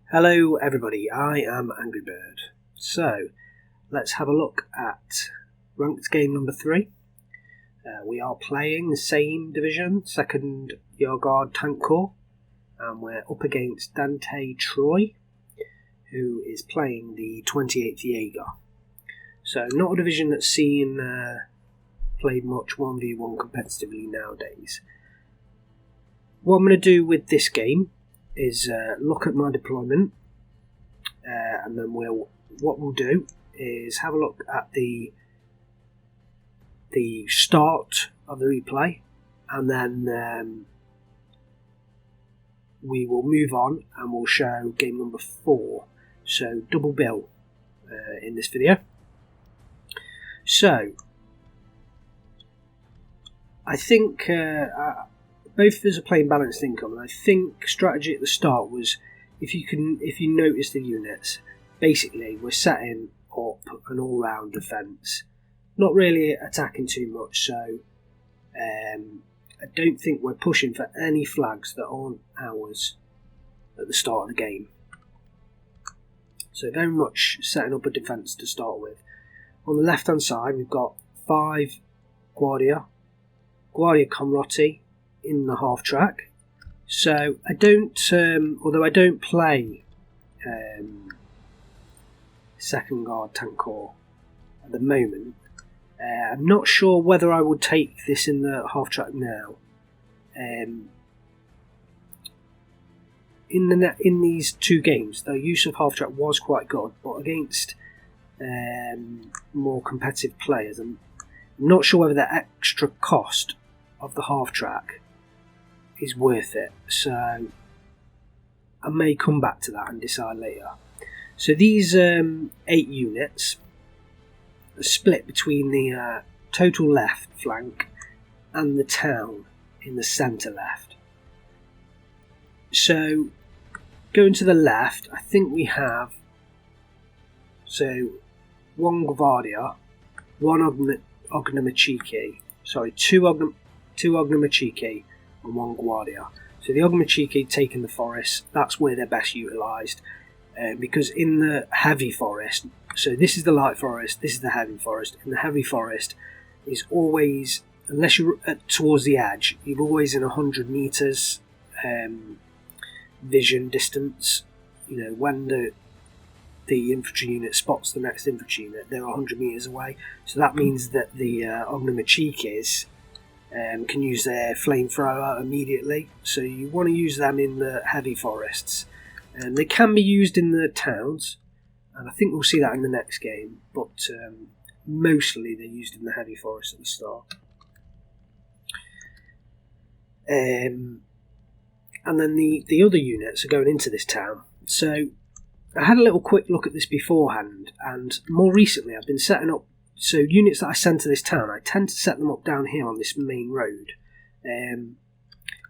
Hello everybody, I am AngryBird. So, let's have a look at ranked game number 3. We are playing the same division, 2nd Year Guard Tank Corps, and we're up against Dantetroy, who is playing the 28th Jaeger. So, not a division that's seen played much 1v1 competitively nowadays. What I'm going to do with this game is look at my deployment, and then what we'll do is have a look at the start of the replay, and then we will move on and we'll show game number 4. So double bill in this video. So I think both of us are playing balanced income, and I think strategy at the start was, if you notice the units, basically we're setting up an all-round defence, not really attacking too much. So I don't think we're pushing for any flags that aren't ours at the start of the game. So very much setting up a defence to start with. On the left-hand side, we've got 5 Guardia Comrotti in the half track. So I don't, although I don't play 2nd Guard Tank Corps at the moment, I'm not sure whether I would take this in the half track now. In these 2 games, the use of half track was quite good, but against more competitive players, I'm not sure whether the extra cost of the half track is worth it, so I may come back to that and decide later. So these 8 units are split between the total left flank and the town in the centre left. So going to the left, I think we have 1 Guardia, 1 Ognamachiki, sorry, 2 Ognamachiki and 1 Guardia. So the Ognamachiki taking the forest, that's where they're best utilised, because in the heavy forest, so this is the light forest, this is the heavy forest. In the heavy forest is always, unless you're towards the edge, you're always in 100 metres vision distance. You know, when the infantry unit spots the next infantry unit, they're 100 metres away. So that means that the Ognamachikis can use their flamethrower immediately. So you want to use them in the heavy forests. They can be used in the towns, and I think we'll see that in the next game, but mostly they're used in the heavy forest at the start. And then the other units are going into this town. So I had a little quick look at this beforehand, and more recently I've been setting up, so units that I send to this town, I tend to set them up down here on this main road.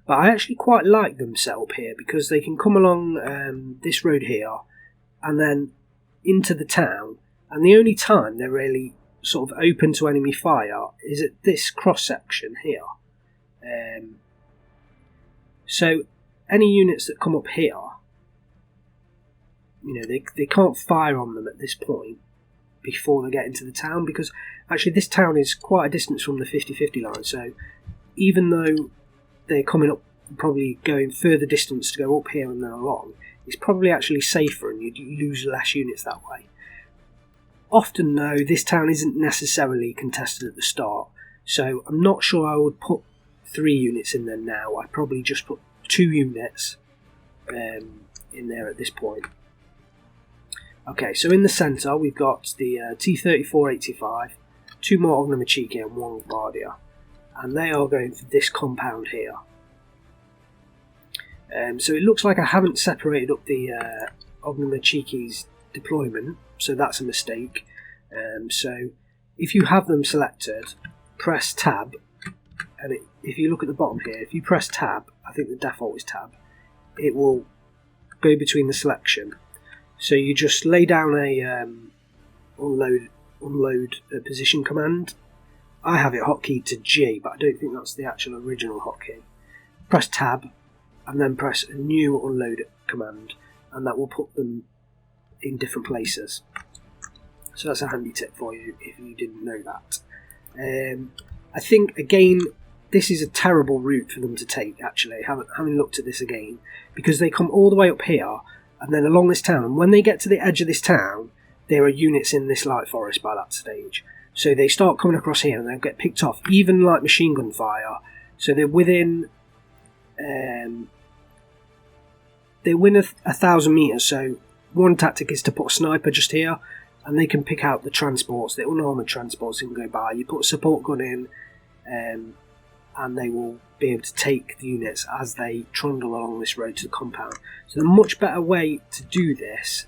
But I actually quite like them set up here, because they can come along this road here and then into the town, and the only time they're really sort of open to enemy fire is at this cross section here. So any units that come up here, you know, they can't fire on them at this point before they get into the town, because actually this town is quite a distance from the 50-50 line. So even though they're coming up, probably going further distance to go up here and then along, it's probably actually safer, and you lose less units that way. Often though, this town isn't necessarily contested at the start, so I'm not sure I would put 3 units in there now. I'd probably just put 2 units in there at this point. Okay, so in the centre we've got the T-34-85, 2 more Ognamachiki and 1 Guardia, and they are going for this compound here. So it looks like I haven't separated up the Ognamachiki's deployment, so that's a mistake. So if you have them selected, press tab, and if you look at the bottom here, if you press tab, I think the default is tab, it will go between the selection. So you just lay down a unload position command. I have it hotkeyed to G, but I don't think that's the actual original hotkey. Press tab, and then press a new unload command, and that will put them in different places. So that's a handy tip for you if you didn't know that. I think, again, this is a terrible route for them to take, actually, having looked at this again, because they come all the way up here and then along this town, and when they get to the edge of this town, there are units in this light forest by that stage. So they start coming across here and they'll get picked off, even like machine gun fire. So they're within 1,000 metres. So one tactic is to put a sniper just here, and they can pick out the transports, the unarmoured transports that can go by. You put a support gun in, and they will be able to take the units as they trundle along this road to the compound. So the much better way to do this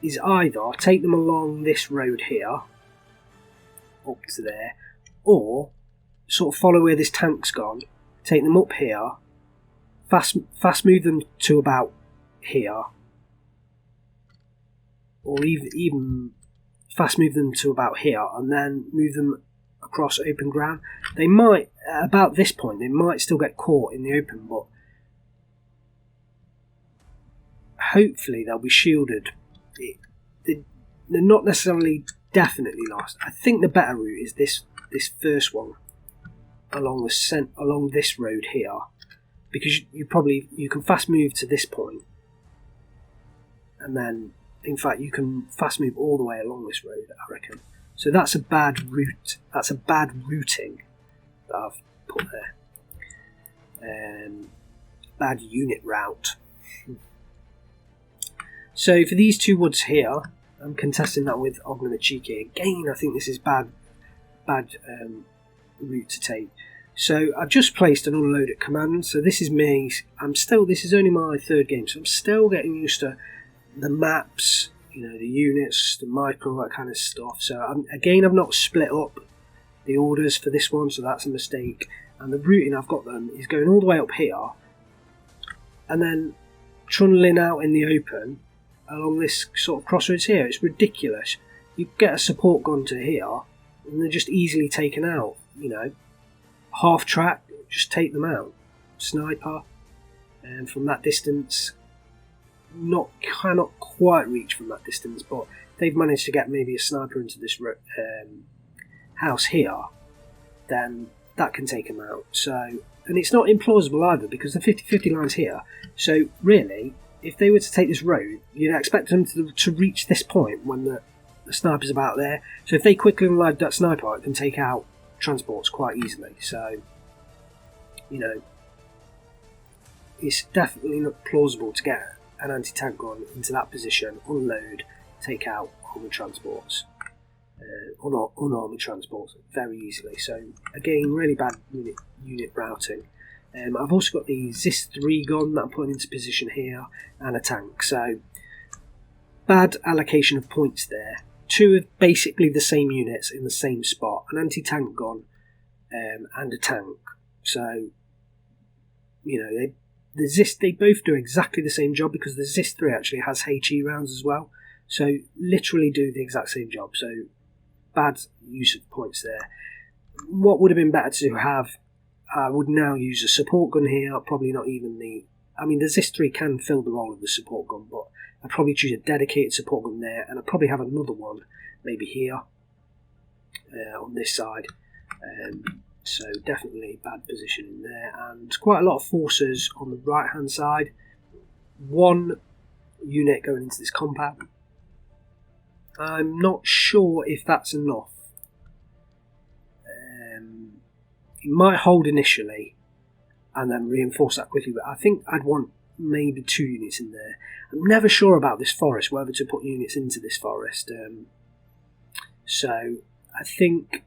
is either take them along this road here, up to there, or sort of follow where this tank's gone, take them up here, fast move them to about here, or even fast move them to about here, and then move them across open ground. They might, about this point, they might still get caught in the open, but hopefully they'll be shielded. They're not necessarily definitely lost. I think the better route is this first one along this road here, because you can fast move to this point, and then in fact you can fast move all the way along this road, I reckon. So that's a bad route. That's a bad routing that I've put there. Bad unit route. So for these two woods here, I'm contesting that with Ognomachiki. Again, I think this is bad route to take. So I've just placed an unload at command. So this is me. This is only my third game, so I'm still getting used to the maps, the units, the micro, that kind of stuff. So I've not split up the orders for this one, so that's a mistake. And the routing I've got them is going all the way up here, and then trundling out in the open along this sort of crossroads here. It's ridiculous. You get a support gun to here, and they're just easily taken out. Half track, just take them out. Sniper, and from that distance, cannot quite reach from that distance, but they've managed to get maybe a sniper into this house here, then that can take them out. So, and it's not implausible either, because the 50-50 line's here. So really, if they were to take this road, you'd expect them to reach this point when the sniper's about there. So if they quickly unload that sniper, it can take out transports quite easily. So, it's definitely not plausible to get an anti-tank gun into that position, unload, take out armoured transports, unarmoured transports very easily. So again, really bad unit routing. I've also got the ZIS-3 gun that I'm putting into position here, and a tank. So bad allocation of points there. Two of basically the same units in the same spot, an anti-tank gun and a tank. So they both do exactly the same job, because the ZIS-3 actually has HE rounds as well. So literally do the exact same job. So bad use of points there. What would have been better to have, I would now use a support gun here, probably not even the ZIS-3 can fill the role of the support gun, but I'd probably choose a dedicated support gun there, and I'd probably have another one maybe here on this side. So definitely bad positioning there, and quite a lot of forces on the right hand side. One unit going into this compound. I'm not sure if that's enough. It might hold initially and then reinforce that quickly, but I think I'd want maybe 2 units in there. I'm never sure about this forest, whether to put units into this forest. So I think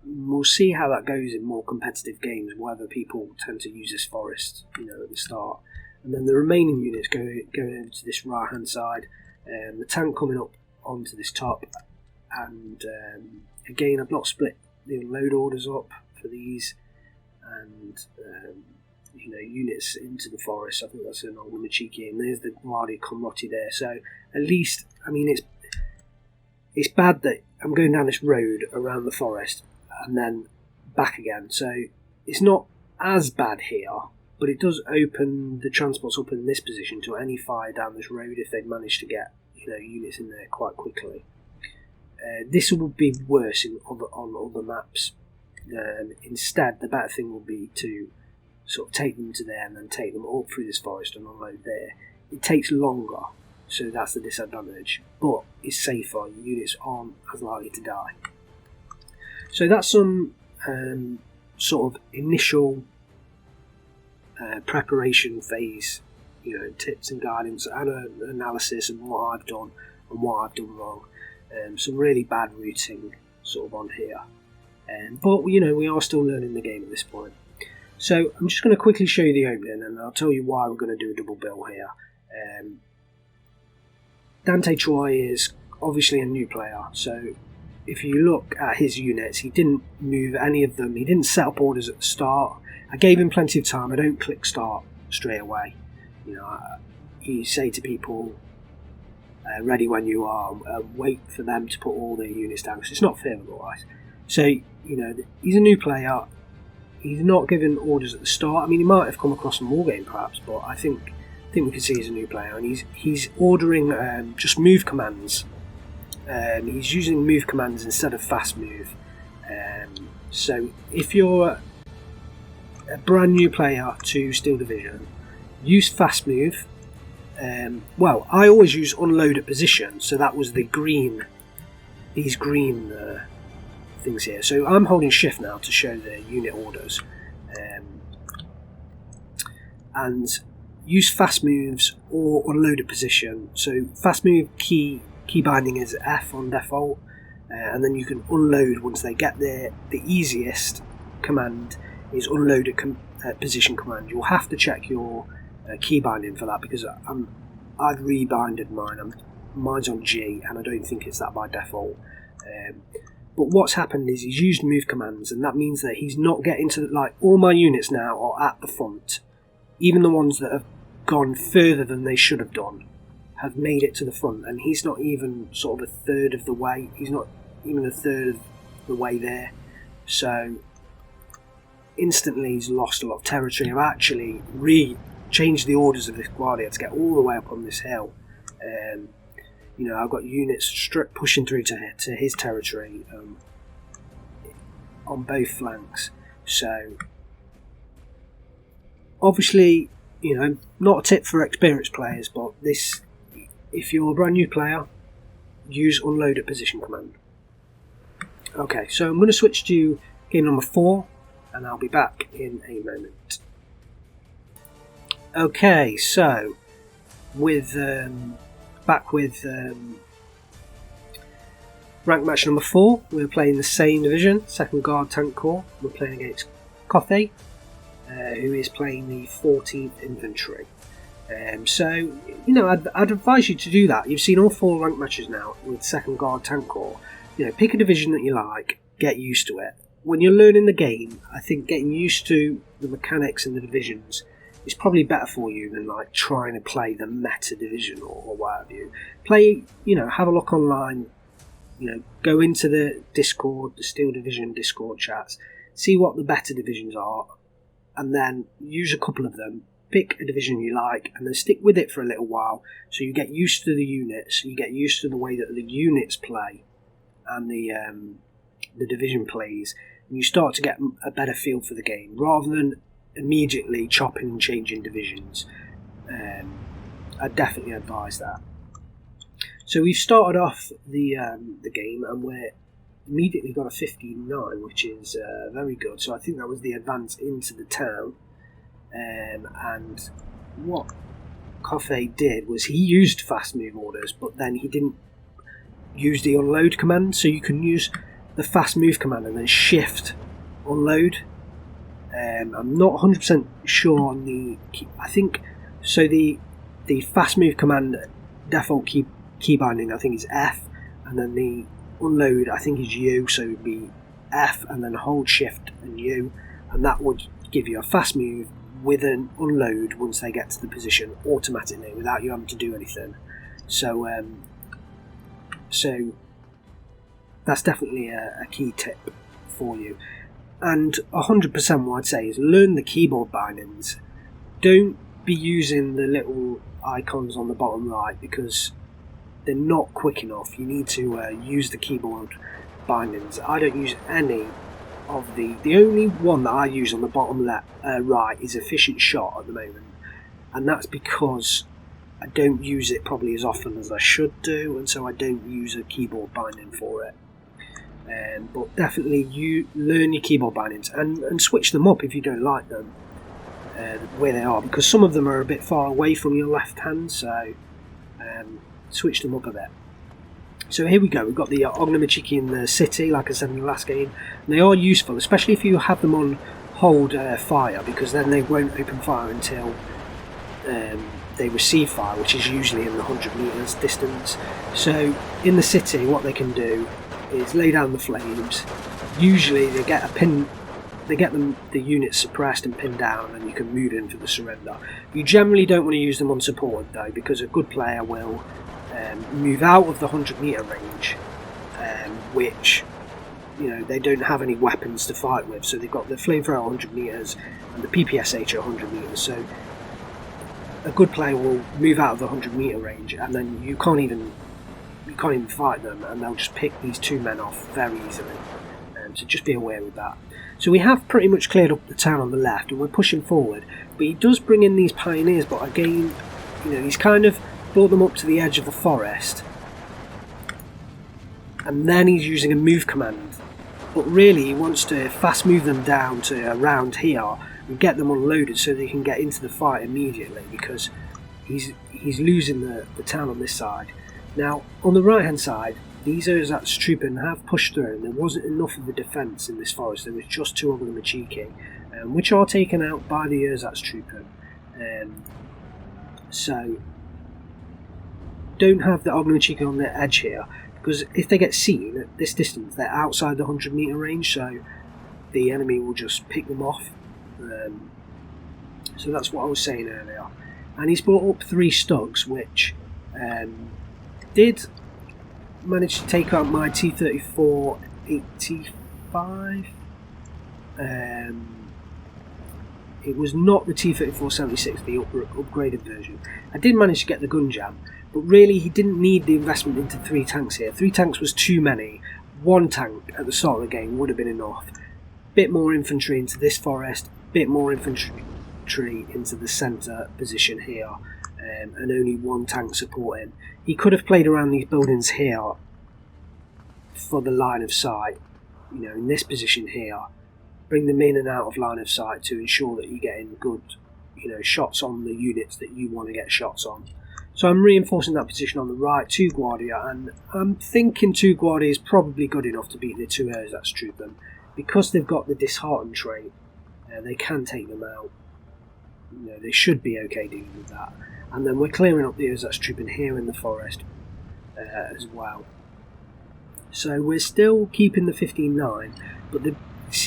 we'll see how that goes in more competitive games, whether people tend to use this forest, at the start. And then the remaining units going over to this right hand side, the tank coming up onto this top, and again, I've not split the unload orders up for these, and units into the forest. I think that's an Ognomachiki, and there's the Guardia Comrotti there. So at least, it's bad that I'm going down this road around the forest and then back again. So it's not as bad here, but it does open the transports up in this position to any fire down this road if they manage to get units in there quite quickly. This would be worse on other maps. Instead, the better thing would be to sort of take them to there and then take them up through this forest and unload there. It takes longer, so that's the disadvantage, but it's safer. Units aren't as likely to die. So that's some sort of initial preparation phase, tips and guidance and analysis of what I've done and what I've done wrong. Some really bad routing sort of on here, but we are still learning the game at this point. So I'm just going to quickly show you the opening, and I'll tell you why we're going to do a double bill here. Dantetroy is obviously a new player, so if you look at his units, he didn't move any of them. He didn't set up orders at the start. I gave him plenty of time. I don't click start straight away. You say to people, ready when you are, wait for them to put all their units down, because it's not fair otherwise. So, he's a new player. He's not given orders at the start. I mean, he might have come across some wargame perhaps, but I think we can see he's a new player, and he's ordering just move commands. He's using move commands instead of fast move. So if you're a brand new player to Steel Division, use fast move. Well, I always use unload at position, so that was these green things here. So I'm holding shift now to show the unit orders, and use fast moves or unload at position. So fast move key binding is F on default, and then you can unload once they get there. The easiest command is unload at position command. You'll have to check your key binding for that, because I've rebinded mine. Mine's on G, and I don't think it's that by default. But what's happened is he's used move commands, and that means that he's not getting to, all my units now are at the front. Even the ones that have gone further than they should have done have made it to the front, and he's not even sort of a third of the way. He's not even a third of the way there. So instantly he's lost a lot of territory. I've actually changed the orders of this Guardia to get all the way up on this hill. I've got units pushing through to his territory on both flanks. So obviously, not a tip for experienced players, but if you're a brand new player, use unload at position command. Okay, so I'm going to switch to game number 4, and I'll be back in a moment. Okay, so back with rank match number 4. We're playing the same division, 2nd Guard Tank Corps. We're playing against Coffey, who is playing the 14th Infantry. So, I'd advise you to do that. You've seen all 4 rank matches now with 2nd Guard Tank Corps. Pick a division that you like, get used to it. When you're learning the game, I think getting used to the mechanics and the divisions is probably better for you than trying to play the meta division or what have you. Play, have a look online, go into the Discord, the Steel Division Discord chats, see what the better divisions are, and then use a couple of them, pick a division you like, and then stick with it for a little while, so you get used to the units, you get used to the way that the units play, and the division plays, and you start to get a better feel for the game, rather than immediately chopping and changing divisions. I definitely advise that. So we've started off the game, and we're immediately got a 59, which is very good. So I think that was the advance into the town. And what Coffey did was he used fast move orders, but then he didn't use the unload command. So you can use the fast move command and then shift unload. I'm not 100% sure on the key. I think so. The fast move command default key binding I think is F, and then the unload I think is U. So it'd be F and then hold shift and U, and that would give you a fast move with an unload once they get to the position automatically without you having to do anything. So that's definitely a key tip for you. And 100% what I'd say is learn the keyboard bindings. don't be using the little icons on the bottom right because they're not quick enough. You need to use the keyboard bindings. I don't use any of the only one that I use on the bottom left right is efficient shot at the moment, and that's because I don't use it probably as often as I should do, and so I don't use a keyboard binding for it. But definitely you learn your keyboard bindings and switch them up if you don't like them where they are, because some of them are a bit far away from your left hand, so switch them up a bit. So here we go, we've got the Ognamachiki in the city, like I said in the last game. And they are useful, especially if you have them on hold fire, because then they won't open fire until they receive fire, which is usually in the 100 metres distance. So in the city, what they can do is lay down the flames. Usually they get the units suppressed and pinned down, and you can move in for the surrender. You generally don't want to use them unsupported though, because a good player will move out of the 100 metre range, which they don't have any weapons to fight with. So they've got the flamethrower at 100 metres and the PPSH at 100 metres. So a good player will move out of the 100 metre range, and then you can't even fight them, and they'll just pick these two men off very easily. So just be aware of that. So we have pretty much cleared up the town on the left, and we're pushing forward. But he does bring in these pioneers, but again, he's kind of brought them up to the edge of the forest, and then he's using a move command. But really, he wants to fast move them down to around here and get them unloaded so they can get into the fight immediately, because he's losing the town on this side. Now, on the right hand side, these Erzatstruppen have pushed through, and there wasn't enough of a defence in this forest. There was just two of them Machiki, which are taken out by the Erzatstruppen. So don't have the Ognamachiki on the edge here, because if they get seen at this distance, they're outside the 100 metre range, so the enemy will just pick them off. So that's what I was saying earlier. And he's brought up 3 Stugs, which did manage to take out my T-34-85. It was not the T-34-76, the upgraded version. I did manage to get the gun jam, but really he didn't need the investment into 3 tanks here. 3 tanks was too many. 1 tank at the start of the game would have been enough. Bit more infantry into this forest, bit more infantry into the centre position here, and only 1 tank supporting. He could have played around these buildings here for the line of sight, in this position here. Bring them in and out of line of sight to ensure that you're getting good, shots on the units that you want to get shots on. So I'm reinforcing that position on the right, 2 Guardia, and I'm thinking 2 Guardia is probably good enough to beat the 2 Erzatstruppen. Because they've got the dishearten trait, they can take them out. They should be okay dealing with that. And then we're clearing up the Erzatstruppen here in the forest as well. So we're still keeping the 15-9, but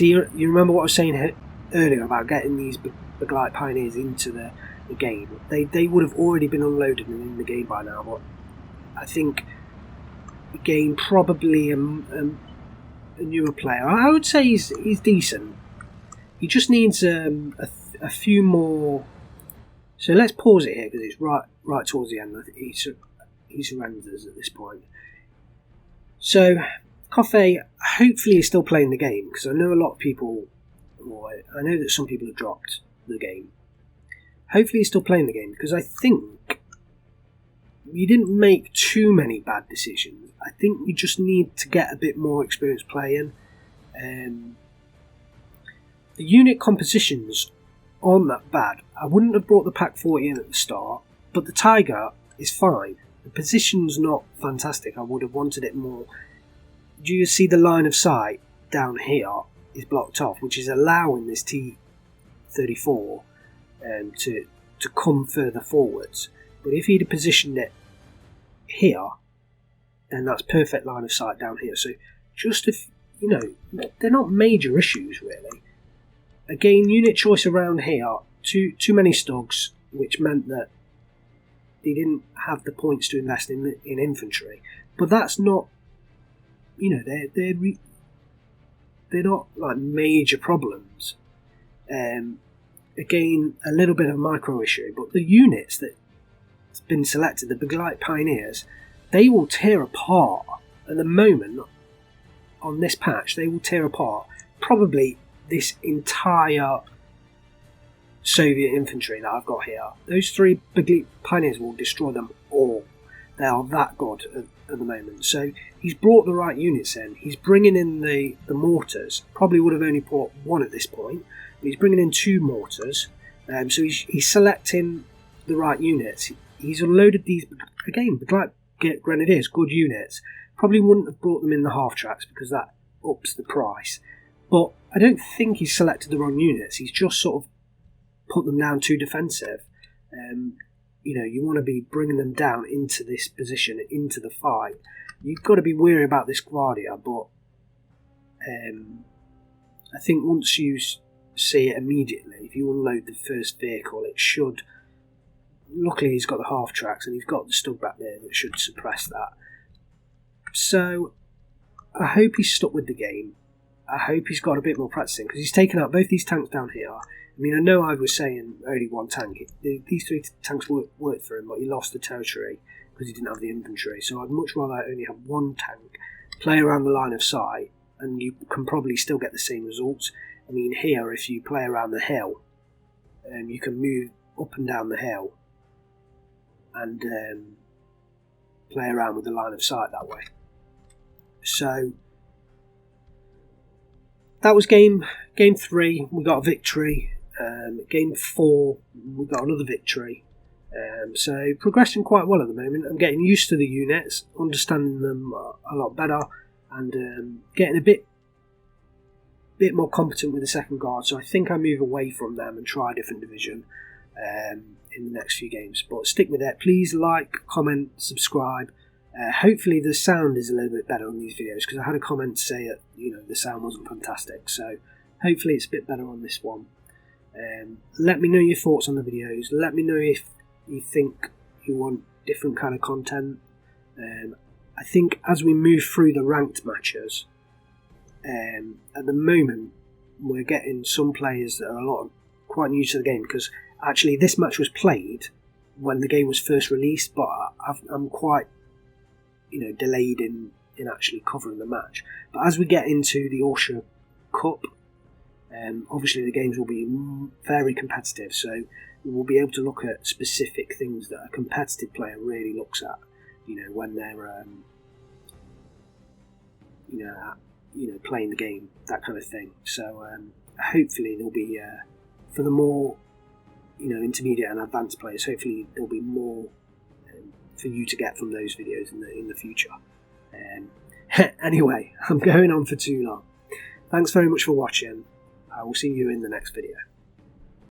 you remember what I was saying earlier about getting these Beglite Pioneers into the game? They would have already been unloaded and in the game by now, but I think, again, probably a newer player. I would say he's decent. He just needs a few more. So let's pause it here because it's right towards the end. He surrenders at this point. So Coffey hopefully is still playing the game, because I know a lot of people, I know that some people have dropped the game. Hopefully he's still playing the game, because I think you didn't make too many bad decisions. I think you just need to get a bit more experience playing. The unit compositions aren't that bad. I wouldn't have brought the Pack 40 in at the start, but the Tiger is fine. The position's not fantastic. I would have wanted it more. Do you see the line of sight down here is blocked off, which is allowing this T-34 to come further forwards. But if he'd have positioned it here, then that's perfect line of sight down here. So just if, they're not major issues really. Again, unit choice around here, too many Stugs, which meant that they didn't have the points to invest in infantry. But that's not, they're not like major problems. again, a little bit of a micro issue, but the units that's been selected, the Beglite Pioneers, they will tear apart at the moment on this patch. They will tear apart probably this entire Soviet infantry that I've got here. Those 3 Beglite Pioneers will destroy them all. They are that good at the moment. So he's brought the right units in. He's bringing in the mortars. Probably would have only brought 1 at this point, but he's bringing in 2 mortars. So he's selecting the right units. He's unloaded these, again, Beglite Grenadiers, good units. Probably wouldn't have brought them in the half tracks because that ups the price. But I don't think he's selected the wrong units. He's just sort of put them down too defensive. You want to be bringing them down into this position, into the fight. You've got to be wary about this Guardia, but I think once you see it immediately, if you unload the first vehicle, it should... Luckily he's got the half tracks and he's got the stug back there that should suppress that. So I hope he's stuck with the game. I hope he's got a bit more practicing, because he's taken out both these tanks down here. I mean, I know I was saying only 1 tank. These 3 tanks worked for him, but he lost the territory because he didn't have the infantry. So I'd much rather only have 1 tank, play around the line of sight, and you can probably still get the same results. I mean, here, if you play around the hill, you can move up and down the hill and play around with the line of sight that way. So that was game 3. We got a victory. Game 4, we got another victory. So progressing quite well at the moment. I'm getting used to the units, understanding them a lot better, and getting a bit more competent with the second guard. So I think I move away from them and try a different division in the next few games. But stick with it. Please like, comment, subscribe. Hopefully the sound is a little bit better on these videos, because I had a comment to say that the sound wasn't fantastic. So hopefully it's a bit better on this one. Let me know your thoughts on the videos. Let me know if you think you want different kind of content. I think as we move through the ranked matches, at the moment we're getting some players that are quite new to the game, because actually this match was played when the game was first released, but I'm quite delayed in actually covering the match. But as we get into the Orsha Cup, obviously the games will be very competitive, so we'll be able to look at specific things that a competitive player really looks at, when they're playing the game, that kind of thing. So hopefully there'll be for the more intermediate and advanced players, hopefully there'll be more for you to get from those videos in the future. Anyway, I'm going on for too long. Thanks very much for watching. I will see you in the next video.